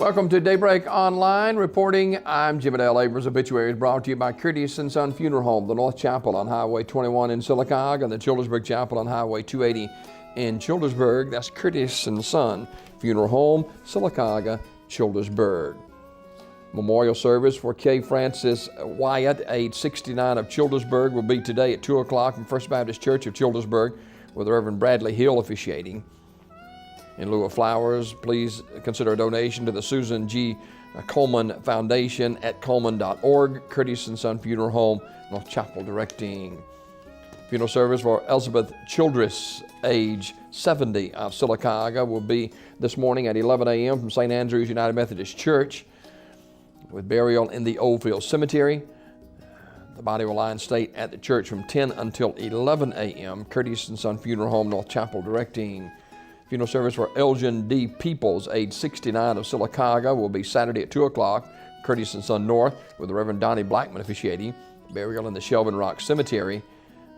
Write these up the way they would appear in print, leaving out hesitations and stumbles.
Welcome to Daybreak Online reporting. I'm Jim Dale Abrams. Obituaries brought to you by Curtis & Son Funeral Home, the North Chapel on Highway 21 in Sylacauga, and the Childersburg Chapel on Highway 280 in Childersburg. That's Curtis & Son Funeral Home, Sylacauga, Childersburg. Memorial service for K. Francis Wyatt, age 69 of Childersburg, will be today at 2 o'clock from First Baptist Church of Childersburg, with Reverend Bradley Hill officiating. In lieu of flowers, please consider a donation to the Susan G. Coleman Foundation at coleman.org. Curtis & Son Funeral Home, North Chapel directing. Funeral service for Elizabeth Childress, age 70 of Sylacauga, will be this morning at 11 a.m. from St. Andrew's United Methodist Church, with burial in the Oldfield Cemetery. The body will lie in state at the church from 10 until 11 a.m. Curtis & Son Funeral Home, North Chapel directing. Funeral service for Elgin D. Peoples, age 69 of Sylacauga, will be Saturday at 2 o'clock, Curtis & Son North, with the Reverend Donnie Blackman officiating. Burial in the Shelvin Rock Cemetery.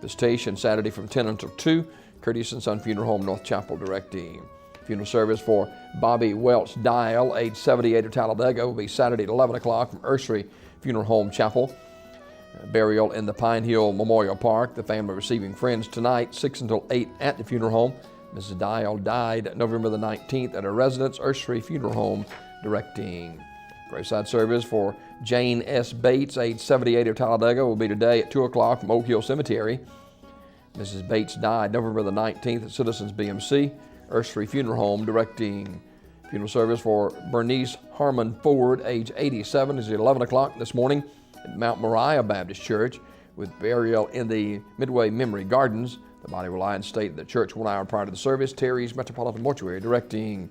Visitation Saturday from 10 until 2, Curtis & Son Funeral Home, North Chapel directing. Funeral service for Bobby Welch Dial, age 78 of Talladega, will be Saturday at 11 o'clock from Ursery Funeral Home Chapel. Burial in the Pine Hill Memorial Park. The family receiving friends tonight, 6 until 8 at the funeral home. Mrs. Dial died November the 19th at her residence, Ursery Funeral Home, directing. Graveside service for Jane S. Bates, age 78 of Talladega, will be today at 2 o'clock from Oak Hill Cemetery. Mrs. Bates died November the 19th at Citizens BMC, Ursery Funeral Home, directing. Funeral service for Bernice Harmon Ford, age 87, is at 11 o'clock this morning at Mount Moriah Baptist Church, with burial in the Midway Memory Gardens. The body will lie in state at the church 1 hour prior to the service. Terry's Metropolitan Mortuary directing.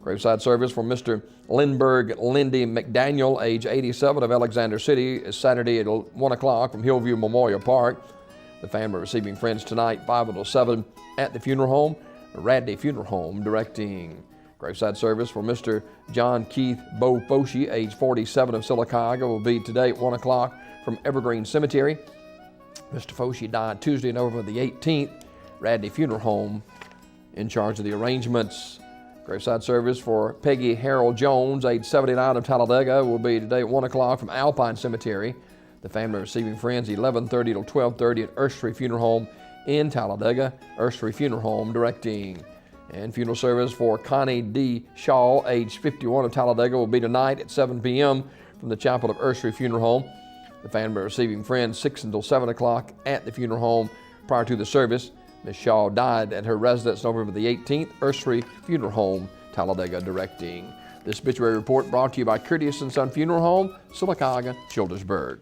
Graveside service for Mr. Lindbergh Lindy McDaniel, age 87 of Alexander City, is Saturday at 1 o'clock from Hillview Memorial Park. The family receiving friends tonight, 5 until 7 at the funeral home, Radley Funeral Home directing. Graveside service for Mr. John Keith Bo Foshi, age 47 of Sylacauga, will be today at 1 o'clock from Evergreen Cemetery. Mr. Foshi died Tuesday, November the 18th. Radley Funeral Home in charge of the arrangements. Graveside service for Peggy Harold Jones, age 79 of Talladega, will be today at 1 o'clock from Alpine Cemetery. The family receiving friends 11:30 till 12:30 at Ursery Funeral Home in Talladega. Ursery Funeral Home directing. And funeral service for Connie D. Shaw, age 51 of Talladega, will be tonight at 7 p.m. from the chapel of Ursery Funeral Home. The family receiving friends 6 until 7 o'clock at the funeral home prior to the service. Ms. Shaw died at her residence November the 18th, Ursery Funeral Home, Talladega directing. This obituary report brought to you by Curtis & Son Funeral Home, Sylacauga, Childersburg.